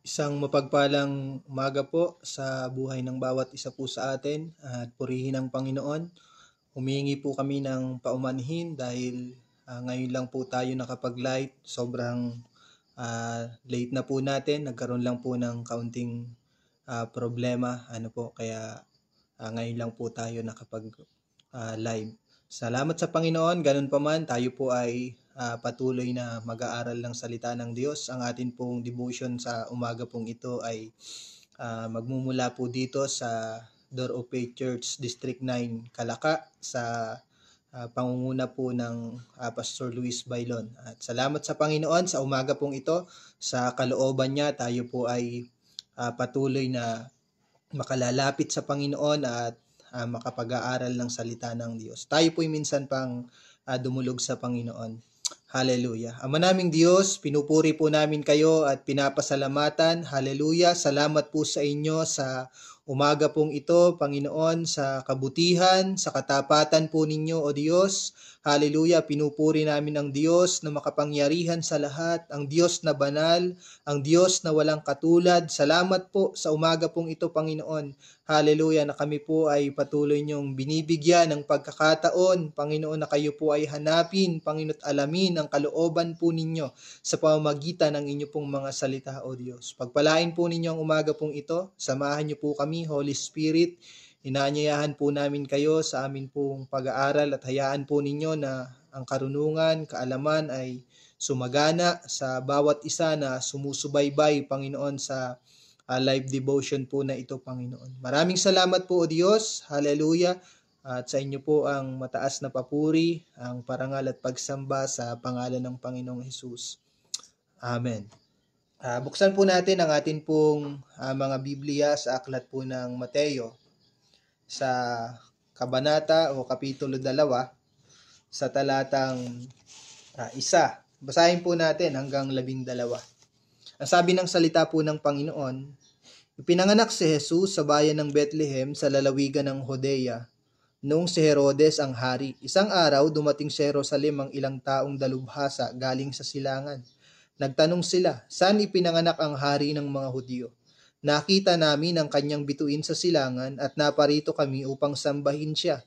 Isang mapagpalang umaga po sa buhay ng bawat isa po sa atin at purihin ang Panginoon. Humihingi po kami ng paumanhin dahil ngayon lang po tayo nakapag-light. Sobrang late na po natin. Nagkaroon lang po ng kaunting problema. Kaya ngayon lang po tayo nakapag-live. Salamat sa Panginoon. Ganun pa man, tayo po ay patuloy na mag-aaral ng salita ng Diyos. Ang atin pong devotion sa umaga pong ito ay magmumula po dito sa Door of Faith Church, District 9, Calaca, sa pangunguna po ng Pastor Luis Bailon. At salamat sa Panginoon sa umaga pong ito. Sa kalooban niya, tayo po ay patuloy na makalalapit sa Panginoon at makapag-aaral ng salita ng Diyos. Tayo po'y minsan pang dumulog sa Panginoon. Hallelujah. Ama naming Diyos, pinupuri po namin kayo at pinapasalamatan. Hallelujah. Salamat po sa inyo sa umaga pong ito, Panginoon, sa kabutihan, sa katapatan po ninyo, O Diyos. Hallelujah. Pinupuri namin ang Diyos na makapangyarihan sa lahat, ang Diyos na banal, ang Diyos na walang katulad. Salamat po sa umaga pong ito, Panginoon. Hallelujah, na kami po ay patuloy niyong binibigyan ng pagkakataon, Panginoon, na kayo po ay hanapin, Panginoon, at alamin ang kalooban po ninyo sa pamamagitan ng inyo pong mga salita, O Diyos. Pagpalain po ninyo ang umaga pong ito, samahan niyo po kami, Holy Spirit. Inaanyayahan po namin kayo sa amin pong pag-aaral at hayaan po ninyo na ang karunungan, kaalaman ay sumagana sa bawat isa na sumusubaybay, Panginoon, sa live devotion po na ito, Panginoon. Maraming salamat po, O Diyos. Hallelujah. At sa inyo po ang mataas na papuri, ang parangal at pagsamba sa pangalan ng Panginoong Hesus. Amen. Buksan po natin ang atin pong mga Biblia sa aklat po ng Mateo sa kabanata o kapitulo 2 sa talatang 1. Basahin po natin hanggang 12. Ang sabi ng salita po ng Panginoon, ipinanganak si Jesus sa bayan ng Bethlehem sa lalawigan ng Judea, noong si Herodes ang hari. Isang araw, dumating sa Jerusalem ang ilang taong dalubhasa galing sa silangan. Nagtanong sila, saan ipinanganak ang hari ng mga Hudyo? Nakita namin ang kanyang bituin sa silangan at naparito kami upang sambahin siya.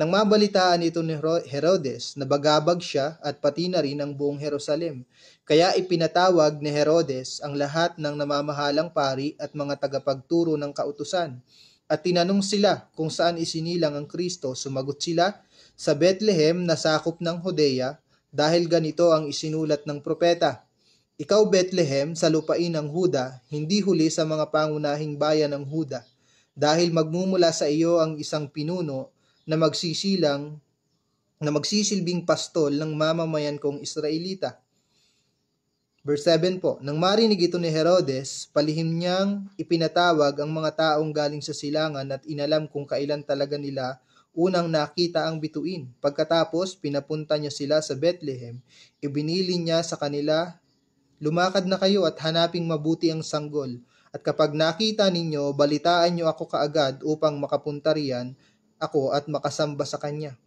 Nang mabalitaan ito ni Herodes, nabagabag siya at pati na rin ang buong Jerusalem. Kaya ipinatawag ni Herodes ang lahat ng namamahalang pari at mga tagapagturo ng kautusan. At tinanong sila kung saan isinilang ang Kristo. Sumagot sila, sa Bethlehem na sakop ng Judea, dahil ganito ang isinulat ng propeta. Ikaw, Bethlehem, sa lupain ng Huda, hindi huli sa mga pangunahing bayan ng Huda, dahil magmumula sa iyo ang isang pinuno na magsisilbing pastol ng mamamayan kong Israelita. Verse 7 po, nang marinig ito ni Herodes, palihim niyang ipinatawag ang mga taong galing sa silangan at inalam kung kailan talaga nila unang nakita ang bituin. Pagkatapos, pinapunta niya sila sa Bethlehem. Ibinili niya sa kanila, lumakad na kayo at hanaping mabuti ang sanggol. At kapag nakita ninyo, balitaan niyo ako kaagad upang makapunta riyan ako at makasamba sa kanya.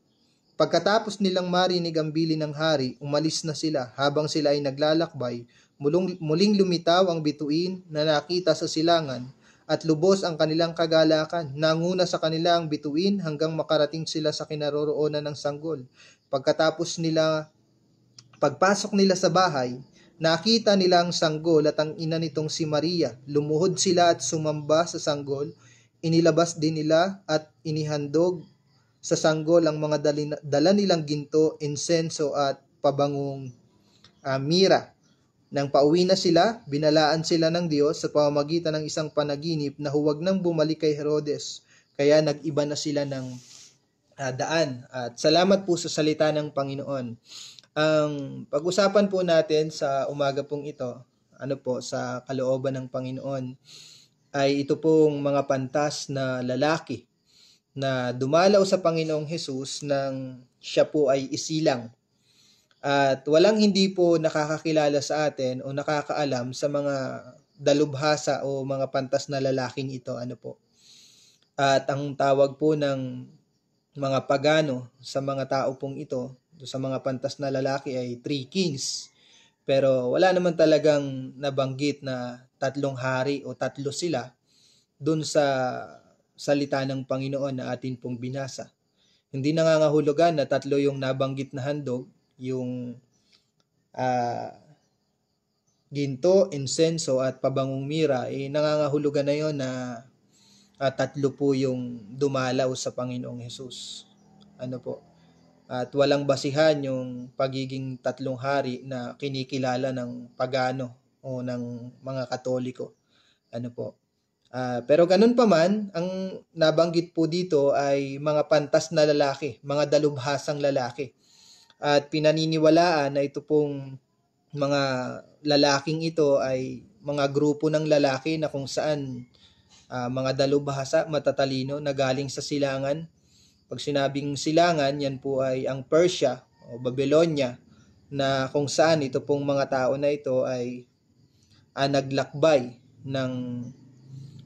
Pagkatapos nilang marinig ang bilin ng hari, umalis na sila. Habang sila ay naglalakbay, muling lumitaw ang bituin na nakita sa silangan at lubos ang kanilang kagalakan. Nanguna sa kanila ang bituin hanggang makarating sila sa kinaroroonan ng sanggol. Pagpasok nila sa bahay, nakita nila ang sanggol at ang ina nitong si Maria. Lumuhod sila at sumamba sa sanggol. Inilabas din nila at inihandog sa sanggol ang mga dala nilang ginto, insenso at pabangong mira. Nang pauwi na sila, binalaan sila ng Diyos sa pamamagitan ng isang panaginip na huwag nang bumalik kay Herodes. Kaya nag-iba na sila ng daan. At salamat po sa salita ng Panginoon. Ang pag-usapan po natin sa umaga pong ito, sa kalooban ng Panginoon, ay ito pong mga pantas na lalaki na dumalaw sa Panginoong Hesus nang siya po ay isilang. At walang hindi po nakakakilala sa atin o nakakaalam sa mga dalubhasa o mga pantas na lalaking ito. At ang tawag po ng mga pagano sa mga tao pong ito, sa mga pantas na lalaki ay three kings. Pero wala naman talagang nabanggit na 3 hari o 3 sila dun sa salita ng Panginoon na atin pong binasa. Hindi nangangahulugan na 3 yung nabanggit na handog, yung ah, ginto, insenso at pabangong mira, nangangahulugan na yon na 3 po yung dumalaw sa Panginoong Hesus. Ano po? At walang basihan yung pagiging 3 hari na kinikilala ng pagano o ng mga Katoliko. Ano po? Pero ganun pa man, ang nabanggit po dito ay mga pantas na lalaki, mga dalubhasang lalaki. At pinaniniwalaan na ito pong mga lalaking ito ay mga grupo ng lalaki na kung saan mga dalubhasa, matatalino na galing sa silangan. Pag sinabing silangan, yan po ay ang Persia o Babylonia, na kung saan ito pong mga tao na ito ay naglakbay ng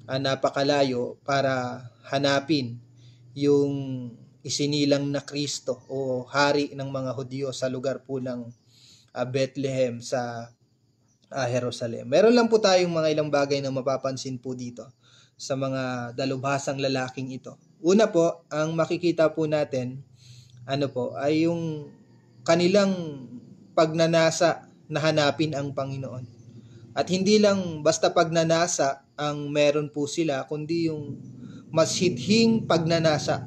napakalayo para hanapin yung isinilang na Kristo o hari ng mga Hudyo sa lugar po ng Bethlehem sa Jerusalem. Meron lang po tayong mga ilang bagay na mapapansin po dito sa mga dalubhasang lalaking ito. Una po, ang makikita po natin ay yung kanilang pagnanasa na hanapin ang Panginoon. At hindi lang basta pagnanasa ang meron po sila, kundi yung masidhing pagnanasa.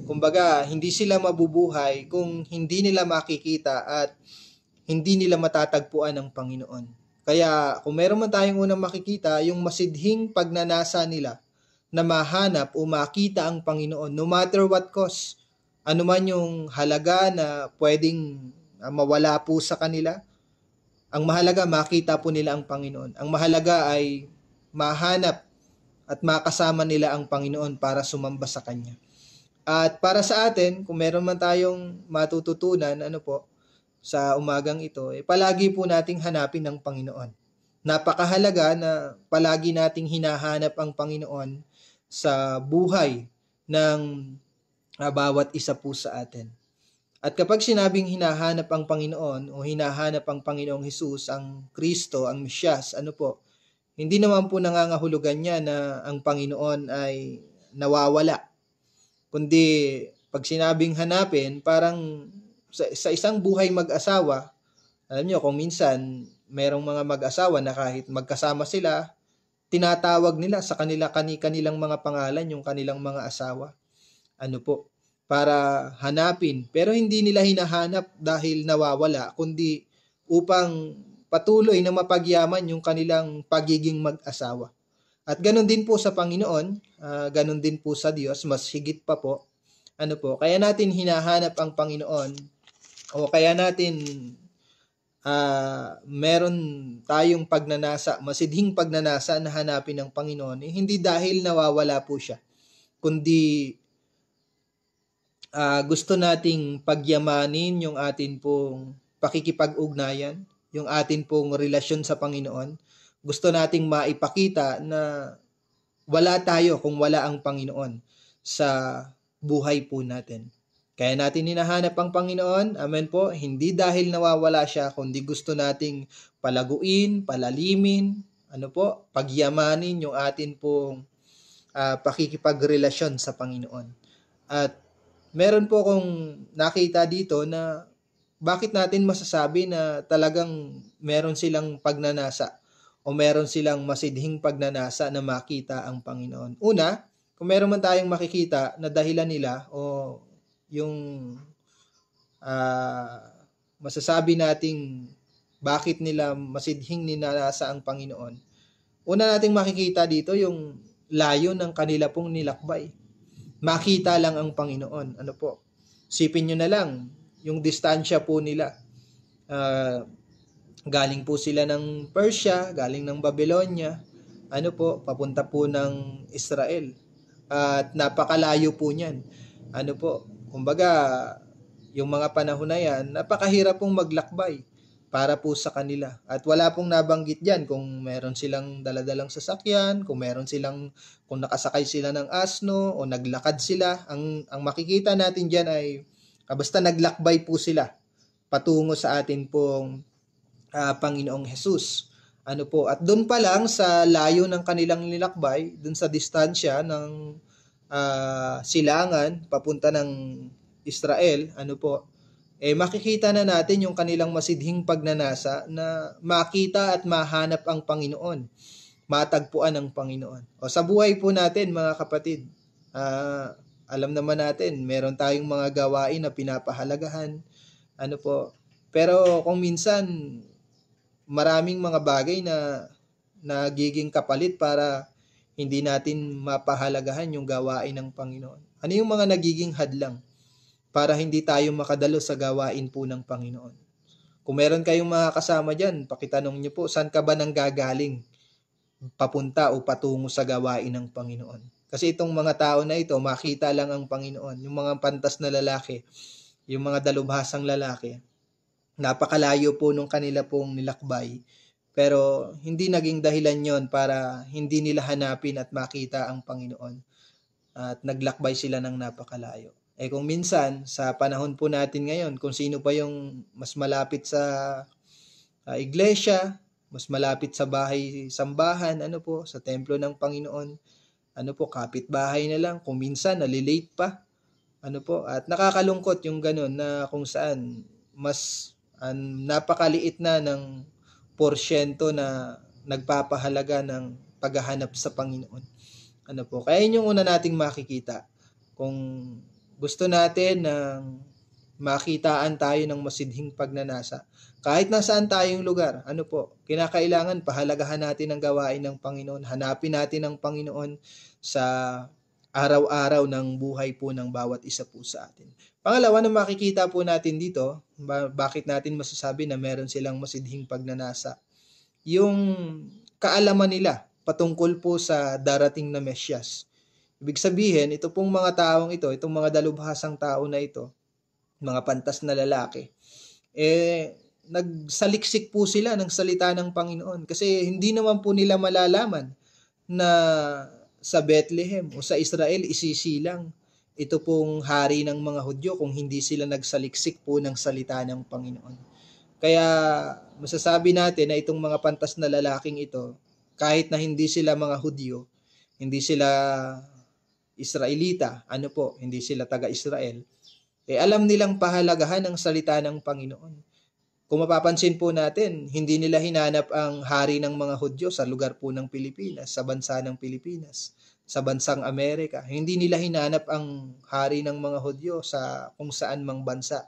Kumbaga, hindi sila mabubuhay kung hindi nila makikita at hindi nila matatagpuan ang Panginoon. Kaya kung meron man tayong unang makikita, yung masidhing pagnanasa nila na mahanap o makita ang Panginoon, no matter what cost, ano man yung halaga na pwedeng mawala po sa kanila, ang mahalaga makita po nila ang Panginoon. Ang mahalaga ay mahanap at makasama nila ang Panginoon para sumamba sa Kanya. At para sa atin, kung meron man tayong matututunan, sa umagang ito, palagi po nating hanapin ang Panginoon. Napakahalaga na palagi nating hinahanap ang Panginoon sa buhay ng bawat isa po sa atin. At kapag sinabing hinahanap ang Panginoon o hinahanap ang Panginoong Hesus, ang Kristo, ang Mesyas, hindi naman po nangangahulugan niya na ang Panginoon ay nawawala. Kundi pag sinabing hanapin, parang sa isang buhay mag-asawa, alam niyo kung minsan merong mga mag-asawa na kahit magkasama sila, tinatawag nila sa kanilang mga pangalan yung kanilang mga asawa. Para hanapin. Pero hindi nila hinahanap dahil nawawala, kundi upang patuloy na mapagyaman yung kanilang pagiging mag-asawa. At ganun din po sa Panginoon, ganun din po sa Diyos, mas higit pa po. Kaya natin hinahanap ang Panginoon, o kaya natin meron tayong pagnanasa, masidhing pagnanasa na hanapin ng Panginoon, hindi dahil nawawala po siya, kundi gusto nating pagyamanin yung atin pong pakikipag-ugnayan, yung atin pong relasyon sa Panginoon. Gusto nating maipakita na wala tayo kung wala ang Panginoon sa buhay po natin. Kaya natin hinahanap ang Panginoon, amen po, hindi dahil nawawala siya, kundi gusto nating palaguin, palalimin, pagyamanin yung atin pong pakikipagrelasyon sa Panginoon. At meron po akong nakita dito na bakit natin masasabi na talagang meron silang pagnanasa o meron silang masidhing pagnanasa na makita ang Panginoon. Una, kung meron man tayong makikita na dahilan nila o yung masasabi nating bakit nila masidhing ninanasa ang Panginoon. Una nating makikita dito yung layo ng kanila pong nilakbay. Makita lang ang Panginoon. Sipin nyo na lang, yung distansya po nila. Galing po sila ng Persia, galing ng Babylonia, papunta po ng Israel. At napakalayo po niyan. Kumbaga, yung mga panahon na yan, napakahirap pong maglakbay para po sa kanila. At wala pong nabanggit dyan kung meron silang daladalang sasakyan, kung nakasakay sila ng asno o naglakad sila. Ang makikita natin dyan ay basta naglakbay po sila patungo sa atin pong Panginoong Hesus. Ano po, at doon pa lang sa layo ng kanilang nilakbay, doon sa distansya ng silangan papunta ng Israel, ano po, makikita na natin yung kanilang masidhing pagnanasa na makita at mahanap ang Panginoon, matagpuan ang Panginoon. O sa buhay po natin mga kapatid, alam naman natin, meron tayong mga gawain na pinapahalagahan, ano po, pero kung minsan maraming mga bagay na nagiging kapalit para hindi natin mapahalagahan yung gawain ng Panginoon. Ano yung mga nagiging hadlang para hindi tayo makadalo sa gawain po ng Panginoon? Kung meron kayong mga kasama dyan, pakitanong nyo po, saan ka ba nang gagaling papunta o patungo sa gawain ng Panginoon? Kasi itong mga tao na ito, makita lang ang Panginoon. Yung mga pantas na lalaki, yung mga dalubhasang lalaki, napakalayo po nung kanila pong nilakbay. Pero hindi naging dahilan yon para hindi nila hanapin at makita ang Panginoon. At naglakbay sila ng napakalayo. Kung minsan, sa panahon po natin ngayon, kung sino pa yung mas malapit sa iglesia, mas malapit sa bahay, sambahan, ano po, sa templo ng Panginoon, ano po, kapitbahay na lang, kung minsan, nalilate pa, ano po, at nakakalungkot yung ganun na kung saan, mas napakaliit na ng porsyento na nagpapahalaga ng paghahanap sa Panginoon. Ano po? Kaya yun yung una nating makikita. Kung gusto natin ng makitaan tayo ng masidhing pagnanasa, kahit nasaan tayong lugar, ano po, kinakailangan pahalagahan natin ang gawain ng Panginoon. Hanapin natin ang Panginoon sa araw-araw ng buhay po ng bawat isa po sa atin. Pangalawa na makikita po natin dito, bakit natin masasabi na meron silang masidhing pagnanasa? Yung kaalaman nila patungkol po sa darating na Mesyas. Ibig sabihin, ito pong mga taong ito, itong mga dalubhasang tao na ito, mga pantas na lalaki, nagsaliksik po sila ng salita ng Panginoon. Kasi hindi naman po nila malalaman na sa Bethlehem o sa Israel isisilang ito pong hari ng mga Hudyo kung hindi sila nagsaliksik po ng salita ng Panginoon. Kaya masasabi natin na itong mga pantas na lalaking ito, kahit na hindi sila mga Hudyo, hindi sila Israelita, ano po, hindi sila taga-Israel, alam nilang pahalagahan ang salita ng Panginoon. Kung mapapansin po natin, hindi nila hinanap ang hari ng mga Hudyo sa lugar po ng Pilipinas, sa bansa ng Pilipinas, sa bansang Amerika. Hindi nila hinanap ang hari ng mga Hudyo sa kung saan mang bansa,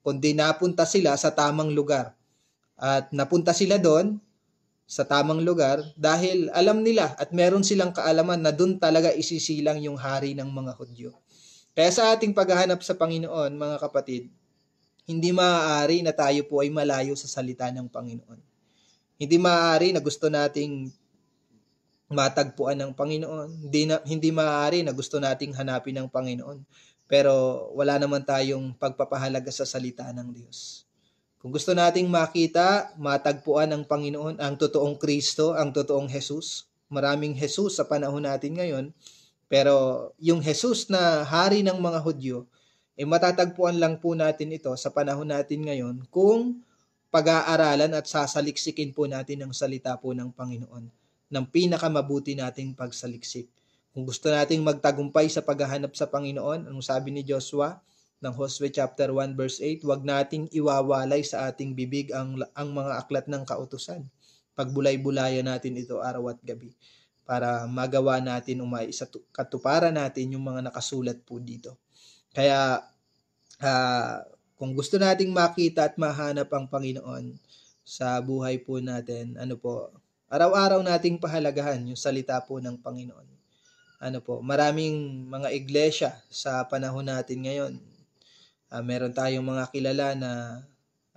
kundi napunta sila sa tamang lugar. At napunta sila doon sa tamang lugar dahil alam nila at meron silang kaalaman na doon talaga isisilang yung hari ng mga Hudyo. Kaya sa ating paghahanap sa Panginoon, mga kapatid, hindi maaari na tayo po ay malayo sa salita ng Panginoon. Hindi maaari na gusto nating matagpuan ng Panginoon. Hindi maaari na gusto nating hanapin ng Panginoon. Pero wala naman tayong pagpapahalaga sa salita ng Diyos. Kung gusto nating makita, matagpuan ng Panginoon, ang totoong Kristo, ang totoong Jesus, maraming Jesus sa panahon natin ngayon, pero yung Jesus na hari ng mga Hudyo, matatagpuan lang po natin ito sa panahon natin ngayon kung pag-aaralan at sasaliksikin po natin ang salita po ng Panginoon ng pinakamabuti nating pagsaliksik. Kung gusto nating magtagumpay sa paghahanap sa Panginoon, ang sabi ni Joshua ng Hosea chapter 1 verse 8, huwag nating iwawalay sa ating bibig ang mga aklat ng kautusan. Pagbulay-bulayan natin ito araw at gabi para magawa natin sa katuparan natin yung mga nakasulat po dito. Kaya kung gusto nating makita at mahanap ang Panginoon sa buhay po natin, ano po, araw-araw nating pahalagahan yung salita po ng Panginoon. Ano po, maraming mga iglesia sa panahon natin ngayon. Meron tayong mga kilala na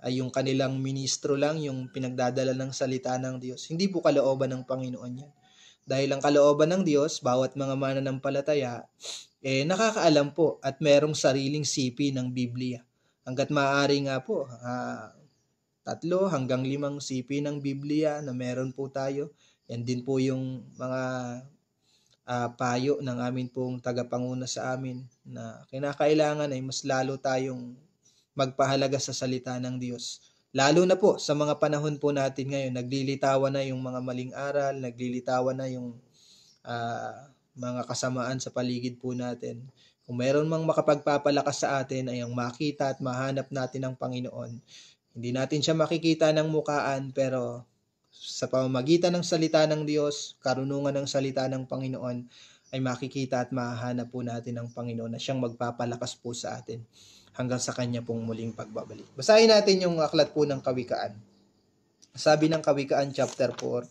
yung kanilang ministro lang yung pinagdadala ng salita ng Diyos. Hindi po kalooban ng Panginoon yan. Dahil ang kalooban ng Diyos, bawat mga mananampalataya, nakakaalam po at merong sariling sipi ng Biblia. Hanggat maaari nga po, 3 hanggang 5 sipi ng Biblia na meron po tayo. Yan din po yung mga payo ng amin pong tagapanguna sa amin na kinakailangan ay mas lalo tayong magpahalaga sa salita ng Diyos Lalo na po sa mga panahon po natin ngayon, naglilitawan na yung mga maling aral, naglilitawan na yung mga kasamaan sa paligid po natin. Kung meron mang makapagpapalakas sa atin ay ang makita at mahanap natin ang Panginoon. Hindi natin siya makikita ng mukaan, pero sa pamamagitan ng salita ng Diyos, karunungan ng salita ng Panginoon, ay makikita at mahahanap po natin ang Panginoon na siyang magpapalakas po sa atin hanggang sa kanya pong muling pagbabalik. Basahin natin yung aklat po ng Kawikaan. Sabi ng Kawikaan chapter 4,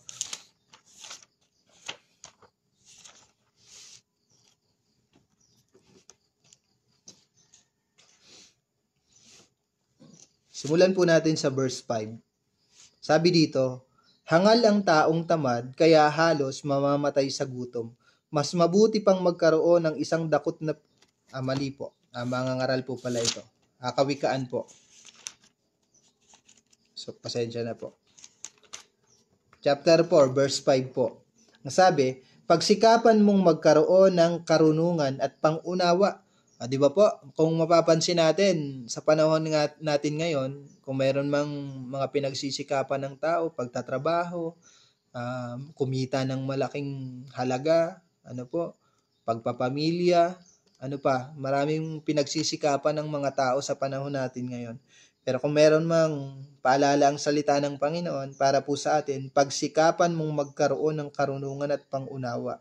simulan po natin sa verse 5. Sabi dito, hangal ang taong tamad, kaya halos mamamatay sa gutom. Mas mabuti pang magkaroon ng isang dakot na... mali po. Mga ngaral po pala ito. Kawikaan po. So, pasensya na po. Chapter 4, verse 5 po. Ang sabi, pagsikapan mong magkaroon ng karunungan at pangunawa. Di ba po? Kung mapapansin natin, sa panahon natin ngayon, kung mayroon mang mga pinagsisikapan ng tao, pagtatrabaho, kumita ng malaking halaga, pagpapamilya, maraming pinagsisikapan ng mga tao sa panahon natin ngayon. Pero kung meron mang paalala ang salita ng Panginoon para po sa atin, pagsikapan mong magkaroon ng karunungan at pangunawa.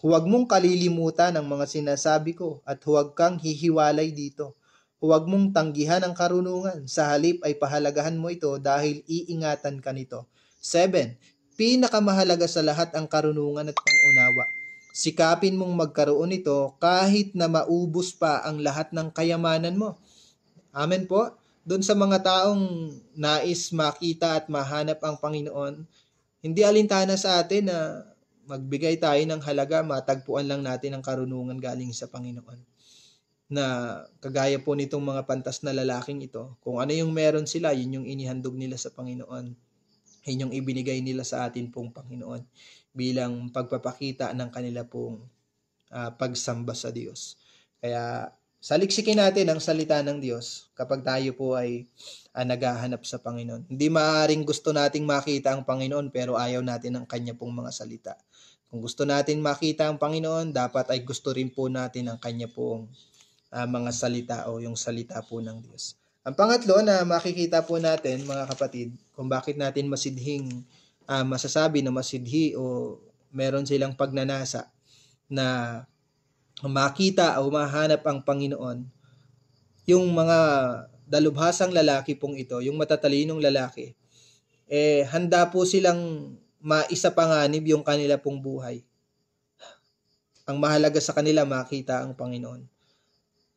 Huwag mong kalilimutan ang mga sinasabi ko at huwag kang hihiwalay dito. Huwag mong tanggihan ang karunungan. Sa halip ay pahalagahan mo ito dahil iingatan ka nito. 7. Pinakamahalaga sa lahat ang karunungan at pangunawa. Sikapin mong magkaroon nito kahit na maubos pa ang lahat ng kayamanan mo. Amen po. Doon sa mga taong nais makita at mahanap ang Panginoon, hindi alintana sa atin na magbigay tayo ng halaga, matagpuan lang natin ang karunungan galing sa Panginoon. Na kagaya po nitong mga pantas na lalaking ito, kung ano yung meron sila, yun yung inihandog nila sa Panginoon. Yun yung ibinigay nila sa atin pong Panginoon bilang pagpapakita ng kanila pong pagsamba sa Diyos. Kaya saliksikin natin ang salita ng Diyos kapag tayo po ay naghahanap sa Panginoon. Hindi maaaring gusto nating makita ang Panginoon pero ayaw natin ang kanya pong mga salita. Kung gusto natin makita ang Panginoon, dapat ay gusto rin po natin ang kanya pong mga salita o yung salita po ng Diyos. Ang pangatlo na makikita po natin, mga kapatid, kung bakit natin masidhing masasabi na masidhi o meron silang pagnanasa na makita o mahanap ang Panginoon, yung mga dalubhasang lalaki pong ito, yung matatalinong lalaki, handa po silang maisapanganib yung kanila pong buhay. Ang mahalaga sa kanila, makita ang Panginoon.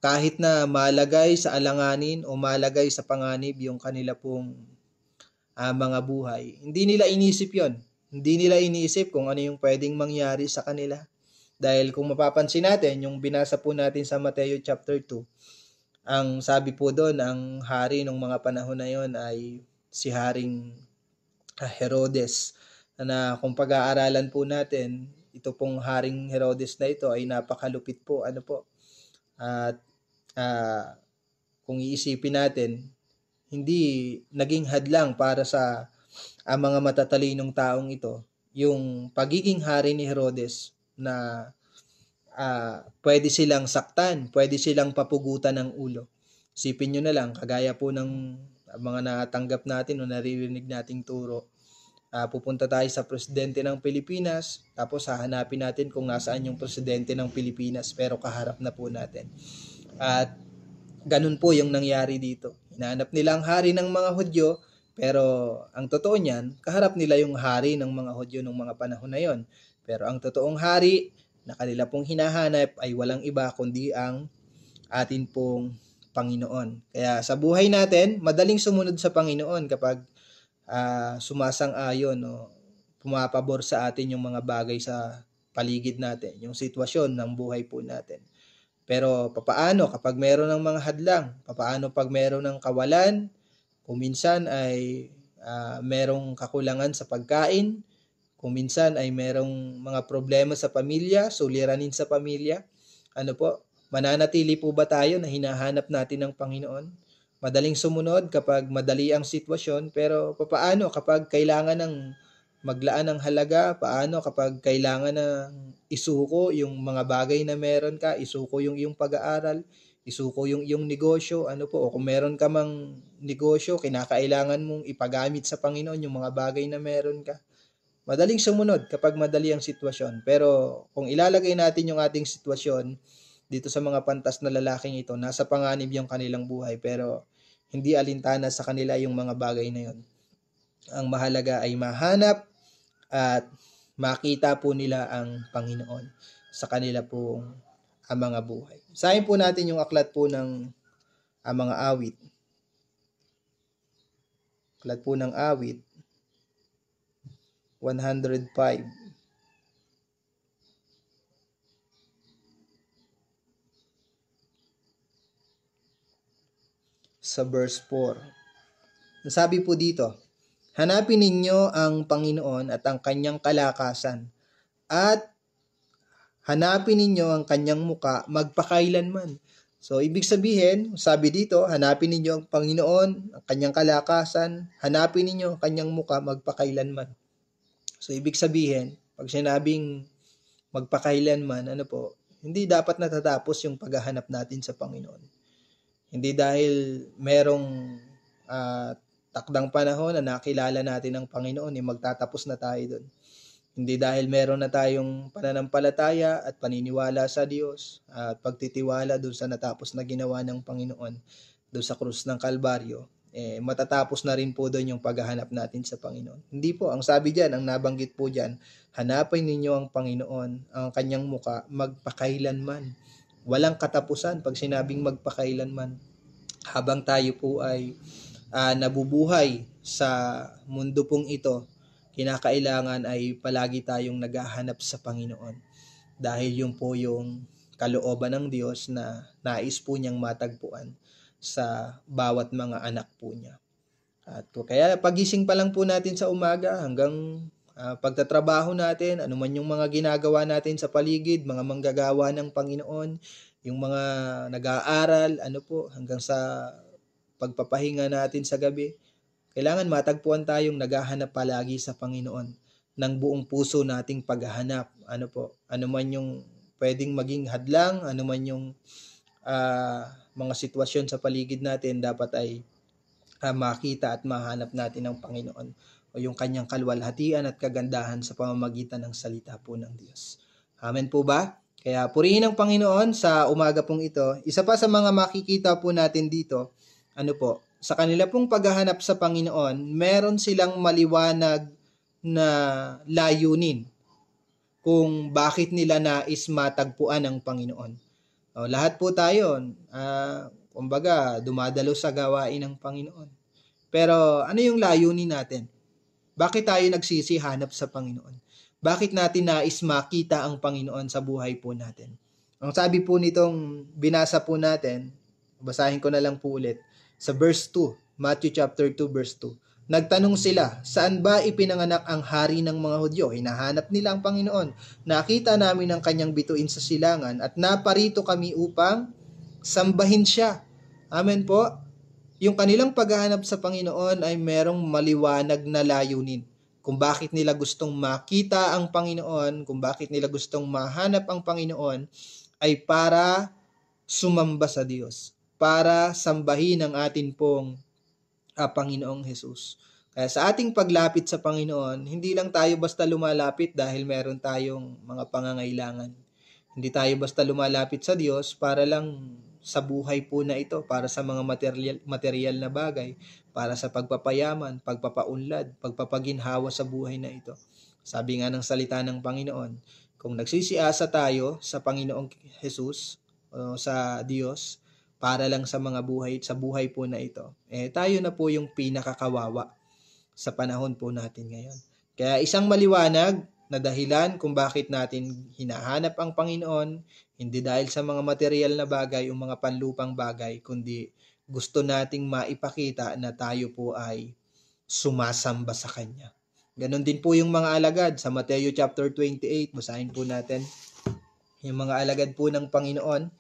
Kahit na malagay sa alanganin o malagay sa panganib yung kanila pong mga buhay, hindi nila inisip yon. Hindi nila iniisip kung ano yung pwedeng mangyari sa kanila. Dahil kung mapapansin natin, yung binasa po natin sa Mateo chapter 2, ang sabi po doon, ang hari ng mga panahon na yon ay si Haring Herodes. Na kung pag-aaralan po natin, ito pong Haring Herodes na ito ay napakalupit po. At kung iisipin natin, hindi naging hadlang para sa mga matatalinong taong ito yung pagiging hari ni Herodes na pwede silang saktan, pwede silang papugutan ng ulo. Isipin nyo na lang, kagaya po ng mga natanggap natin o naririnig nating turo. Pupunta tayo sa presidente ng Pilipinas, tapos hahanapin natin kung nasaan yung presidente ng Pilipinas, pero kaharap na po natin. At ganun po yung nangyari dito. Hinahanap nila ang hari ng mga Hudyo, pero ang totoo niyan, kaharap nila yung hari ng mga Hudyo ng mga panahon na yon. Pero ang totoong hari na kanila pong hinahanap ay walang iba kundi ang atin pong Panginoon. Kaya sa buhay natin, madaling sumunod sa Panginoon kapag sumasang-ayon o pumapabor sa atin yung mga bagay sa paligid natin, yung sitwasyon ng buhay po natin. Pero papaano kapag meron ng mga hadlang? Papaano pag meron ng kawalan? Kung minsan ay merong kakulangan sa pagkain, kung minsan ay merong mga problema sa pamilya, suliranin sa pamilya, mananatili po ba tayo na hinahanap natin ng Panginoon? Madaling sumunod kapag madali ang sitwasyon, pero papaano kapag kailangan ng maglaan ng halaga? Paano kapag kailangan ng isuko yung mga bagay na meron ka, isuko yung iyong pag-aaral, isuko yung iyong negosyo, ano po, o kung meron ka mang negosyo, kinakailangan mong ipagamit sa Panginoon yung mga bagay na meron ka. Madaling sumunod kapag madali ang sitwasyon. Pero kung ilalagay natin yung ating sitwasyon dito sa mga pantas na lalaking ito, nasa panganib yung kanilang buhay, pero hindi alintana sa kanila yung mga bagay na yun. Ang mahalaga ay mahanap at makita po nila ang Panginoon sa kanila pong mga buhay. Sahin po natin yung aklat po ng mga awit. Aklat po ng awit, 105. Sa verse 4. Sabi po dito, hanapin ninyo ang Panginoon at ang kanyang kalakasan, at hanapin ninyo ang kanyang muka magpakailanman. So, ibig sabihin, sabi dito, hanapin ninyo ang Panginoon, ang kanyang kalakasan, hanapin ninyo ang kanyang muka magpakailanman. So, ibig sabihin, pag sinabing magpakailanman, ano po, hindi dapat natatapos yung paghahanap natin sa Panginoon. Hindi dahil merong takdang panahon na nakilala natin ang Panginoon, magtatapos na tayo doon. Hindi dahil meron na tayong pananampalataya at paniniwala sa Diyos at pagtitiwala doon sa natapos na ginawa ng Panginoon doon sa krus ng Kalbaryo, matatapos na rin po doon yung paghahanap natin sa Panginoon. Hindi po, ang sabi dyan, ang nabanggit po dyan, hanapin ninyo ang Panginoon, ang kanyang muka, magpakailanman. Walang katapusan pag sinabing magpakailanman. Habang tayo po ay nabubuhay sa mundo pong ito, kinakailangan ay palagi tayong naghahanap sa Panginoon. Dahil yun po yung kalooban ng Diyos na nais po niyang matagpuan sa bawat mga anak po niya. At kaya pagising pa lang po natin sa umaga hanggang pagtatrabaho natin, anuman yung mga ginagawa natin sa paligid, mga manggagawa ng Panginoon, yung mga nag-aaral, hanggang sa pagpapahinga natin sa gabi, kailangan matagpuan tayong naghahanap palagi sa Panginoon ng buong puso nating paghahanap. Ano man yung pwedeng maging hadlang, ano man yung mga sitwasyon sa paligid natin, dapat ay makita at mahanap natin ang Panginoon o yung kanyang kalwalhatian at kagandahan sa pamamagitan ng salita po ng Diyos. Amen po ba? Kaya purihin ang Panginoon sa umaga pong ito. Isa pa sa mga makikita po natin dito, sa kanila pong paghahanap sa Panginoon, meron silang maliwanag na layunin kung bakit nila nais matagpuan ang Panginoon. Lahat po tayo, kumbaga, dumadalo sa gawain ng Panginoon. Pero ano yung layunin natin? Bakit tayo nagsisihanap sa Panginoon? Bakit natin nais makita ang Panginoon sa buhay po natin? Ang sabi po nitong binasa po natin, basahin ko na lang po ulit, sa verse 2, Matthew chapter 2 verse 2. Nagtanong sila, saan ba ipinanganak ang hari ng mga Hudyo? Hinahanap nila ang Panginoon. Nakita namin ang kanyang bituin sa silangan at naparito kami upang sambahin siya. Amen po. Yung kanilang paghahanap sa Panginoon ay merong maliwanag na layunin. Kung bakit nila gustong makita ang Panginoon, kung bakit nila gustong mahanap ang Panginoon, ay para sumamba sa Diyos, para sambahin ang atin pong Panginoong Jesus. Kaya sa ating paglapit sa Panginoon, hindi lang tayo basta lumalapit dahil meron tayong mga pangangailangan. Hindi tayo basta lumalapit sa Diyos para lang sa buhay po na ito, para sa mga material na bagay, para sa pagpapayaman, pagpapaunlad, pagpapaginhawa sa buhay na ito. Sabi nga ng salita ng Panginoon, kung nagsisiasa tayo sa Panginoong Jesus, sa Diyos, para lang sa mga buhay, sa buhay po na ito, tayo na po yung pinakakawawa sa panahon po natin ngayon. Kaya isang maliwanag na dahilan kung bakit natin hinahanap ang Panginoon, hindi dahil sa mga material na bagay o mga panlupang bagay, kundi gusto nating maipakita na tayo po ay sumasamba sa Kanya. Ganon din po yung mga alagad sa Mateo chapter 28, basahin po natin. Yung mga alagad po ng Panginoon,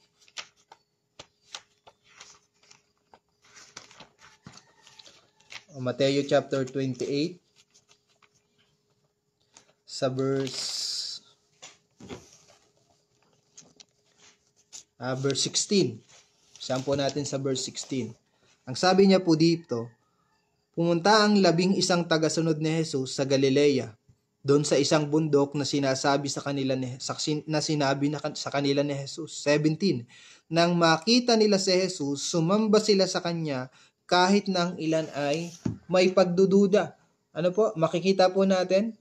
Mateo chapter 28 sa verse 16. Saan po natin sa verse 16. Ang sabi niya po dito, pumunta ang 11 tagasunod ni Jesus sa Galilea, doon sa isang bundok na sinabi sa kanila ni Jesus. 17. Nang makita nila si Jesus, sumamba sila sa kanya kahit na ang ilan ay may pagdududa. Ano po? Makikita po natin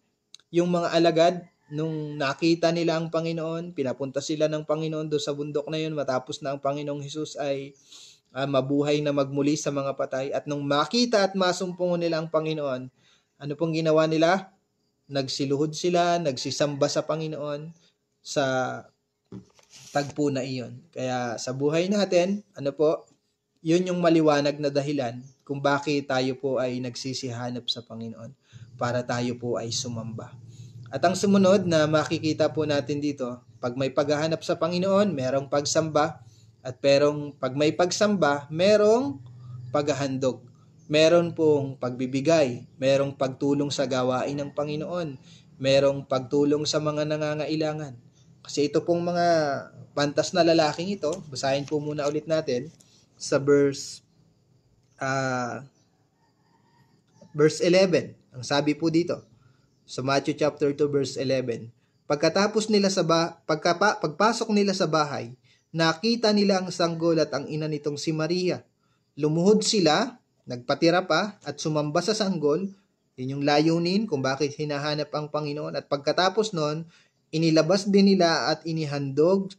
yung mga alagad nung nakita nila ang Panginoon, pinapunta sila ng Panginoon doon sa bundok na yun matapos na ang Panginoong Jesus ay mabuhay na magmuli sa mga patay. At nung makita at masumpungan nila ang Panginoon, ano pong ginawa nila? Nagsiluhod sila, nagsisamba sa Panginoon sa tagpo na iyon. Kaya sa buhay natin, ano po, yun yung maliwanag na dahilan kung bakit tayo po ay nagsisihanap sa Panginoon para tayo po ay sumamba. At ang sumunod na makikita po natin dito, pag may paghahanap sa Panginoon, merong pagsamba, at pag may pagsamba, merong paghahandog. Meron pong pagbibigay, merong pagtulong sa gawain ng Panginoon, merong pagtulong sa mga nangangailangan. Kasi ito pong mga pantas na lalaking ito, basahin po muna ulit natin sa verse 11. Ang sabi po dito, sa Matthew chapter 2 verse 11. Pagkatapos nila pagpasok nila sa bahay, nakita nila ang sanggol at ang ina nitong si Maria. Lumuhod sila, nagpatira pa at sumamba sa sanggol. Yun yung layunin kung bakit hinahanap ang Panginoon. At pagkatapos nun, inilabas din nila at inihandog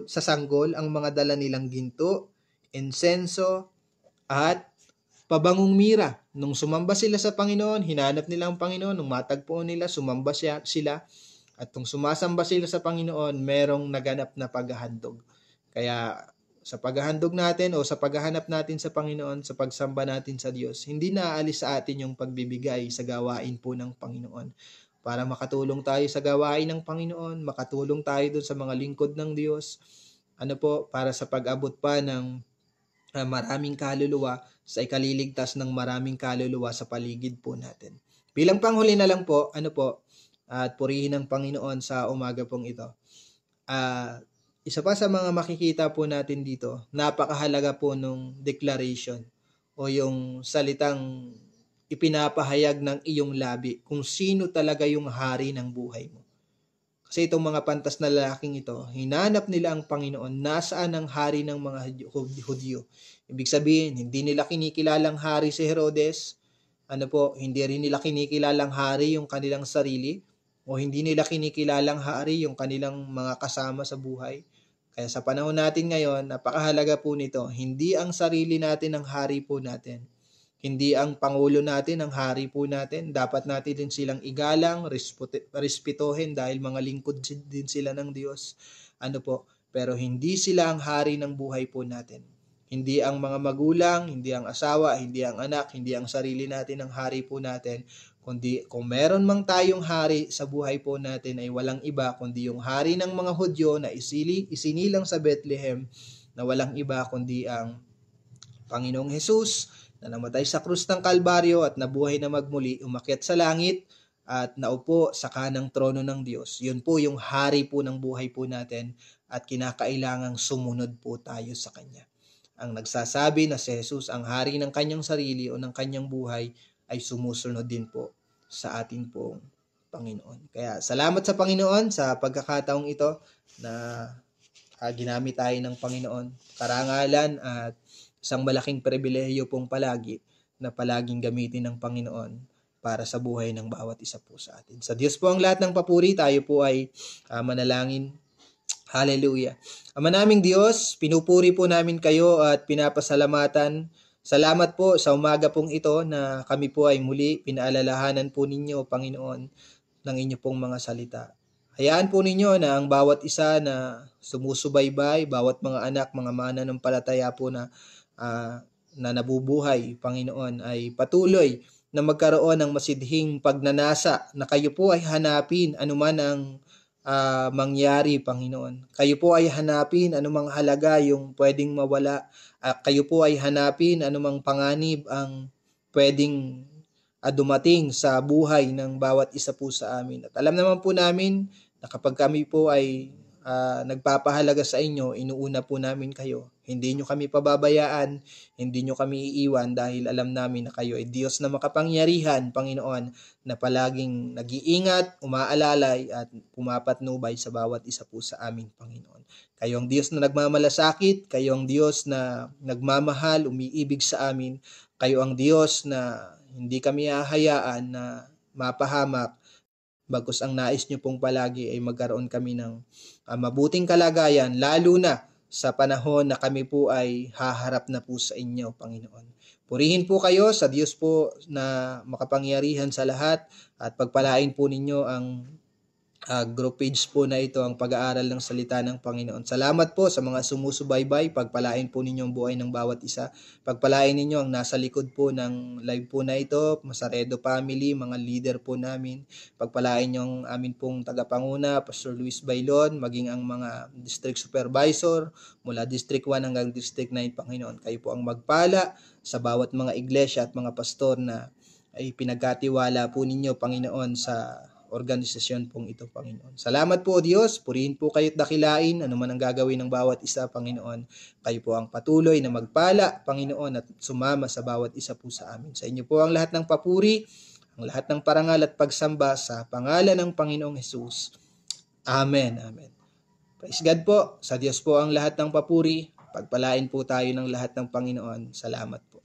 sa sanggol ang mga dala nilang ginto, insenso at pabangong mira. Nung sumamba sila sa Panginoon, hinanap nila ang Panginoon. Nung matagpuan nila, sumamba sila. At nung sumasamba sila sa Panginoon, merong naganap na paghahandog. Kaya sa paghahandog natin o sa paghahanap natin sa Panginoon, sa pagsamba natin sa Diyos, hindi naaalis sa atin yung pagbibigay sa gawain po ng Panginoon. Para makatulong tayo sa gawain ng Panginoon, makatulong tayo dun sa mga lingkod ng Diyos. Ano po, para sa pag-abot pa ng maraming kaluluwa, sa ikaliligtas ng maraming kaluluwa sa paligid po natin. Bilang panghuli na lang po, at purihin ng Panginoon sa umaga pong ito. Isa pa sa mga makikita po natin dito, napakahalaga po nung declaration o yung salitang ipinapahayag ng iyong labi kung sino talaga yung hari ng buhay mo. Kasi itong mga pantas na lalaking ito, hinanap nila ang Panginoon, nasaan ang hari ng mga Hudyo. Ibig sabihin, hindi nila kinikilalang hari si Herodes, hindi rin nila kinikilalang hari yung kanilang sarili, o hindi nila kinikilalang hari yung kanilang mga kasama sa buhay. Kaya sa panahon natin ngayon, napakahalaga po nito, hindi ang sarili natin ang hari po natin. Hindi ang pangulo natin ang hari po natin. Dapat natin din silang igalang, respetuhin dahil mga lingkod din sila ng Diyos. Pero hindi sila ang hari ng buhay po natin. Hindi ang mga magulang, hindi ang asawa, hindi ang anak, hindi ang sarili natin ang hari po natin. Kundi kung meron mang tayong hari sa buhay po natin ay walang iba kundi yung hari ng mga Hudyo na isinilang sa Bethlehem na walang iba kundi ang Panginoong Jesus na namatay sa krus ng Kalbaryo at nabuhay na magmuli, umakyat sa langit at naupo sa kanang trono ng Diyos. Yun po yung hari po ng buhay po natin at kinakailangang sumunod po tayo sa Kanya. Ang nagsasabi na si Jesus ang hari ng kanyang sarili o ng kanyang buhay ay sumusunod din po sa ating pong Panginoon. Kaya salamat sa Panginoon sa pagkakataong ito na ginamit tayo ng Panginoon. Karangalan at isang malaking pribilehiyo pong palagi na palaging gamitin ng Panginoon para sa buhay ng bawat isa po sa atin. Sa Diyos po ang lahat ng papuri, tayo po ay manalangin. Hallelujah. Ama naming Diyos, pinupuri po namin kayo at pinapasalamatan. Salamat po sa umaga pong ito na kami po ay muli pinaalalahanan po ninyo, Panginoon, ng inyo pong mga salita. Hayaan po ninyo na ang bawat isa na sumusubaybay, bawat mga anak, mga mananampalataya po na nabubuhay, Panginoon, ay patuloy na magkaroon ng masidhing pagnanasa na kayo po ay hanapin anuman ang mangyari, Panginoon. Kayo po ay hanapin anumang halaga yung pwedeng mawala. Kayo po ay hanapin anumang panganib ang pwedeng dumating sa buhay ng bawat isa po sa amin. At alam naman po namin na kapag kami po ay nagpapahalaga sa inyo, inuuna po namin kayo. Hindi nyo kami pababayaan, hindi nyo kami iiwan dahil alam namin na kayo ay Diyos na makapangyarihan, Panginoon, na palaging nag-iingat, umaalalay at pumapatnubay sa bawat isa po sa amin, Panginoon. Kayo ang Diyos na nagmamalasakit, kayo ang Diyos na nagmamahal, umiibig sa amin, kayo ang Diyos na hindi kami hahayaan na mapahamak, bagkus ang nais nyo pong palagi ay magkaroon kami ng mabuting kalagayan, lalo na sa panahon na kami po ay haharap na po sa inyo, Panginoon. Purihin po kayo sa Diyos po na makapangyarihan sa lahat at pagpalain po ninyo ang group page po na ito, ang pag-aaral ng salita ng Panginoon. Salamat po sa mga sumusubaybay. Pagpalain po ninyo ang buhay ng bawat isa. Pagpalain ninyo ang nasa likod po ng live po na ito, Masaredo family, mga leader po namin. Pagpalain nyo ang amin pong tagapanguna, Pastor Luis Bailon, maging ang mga district supervisor, mula District 1 hanggang District 9, Panginoon. Kayo po ang magpala sa bawat mga iglesia at mga pastor na ay pinagkatiwala po ninyo, Panginoon, sa organisasyon pong ito, Panginoon. Salamat po, Diyos. Purihin po kayo't dakilain, ano man ang gagawin ng bawat isa, Panginoon. Kayo po ang patuloy na magpala, Panginoon, at sumama sa bawat isa po sa amin. Sa inyo po ang lahat ng papuri, ang lahat ng parangal at pagsamba sa pangalan ng Panginoong Hesus. Amen. Amen. Praise God po. Sa Diyos po ang lahat ng papuri. Pagpalain po tayo ng lahat ng Panginoon. Salamat po.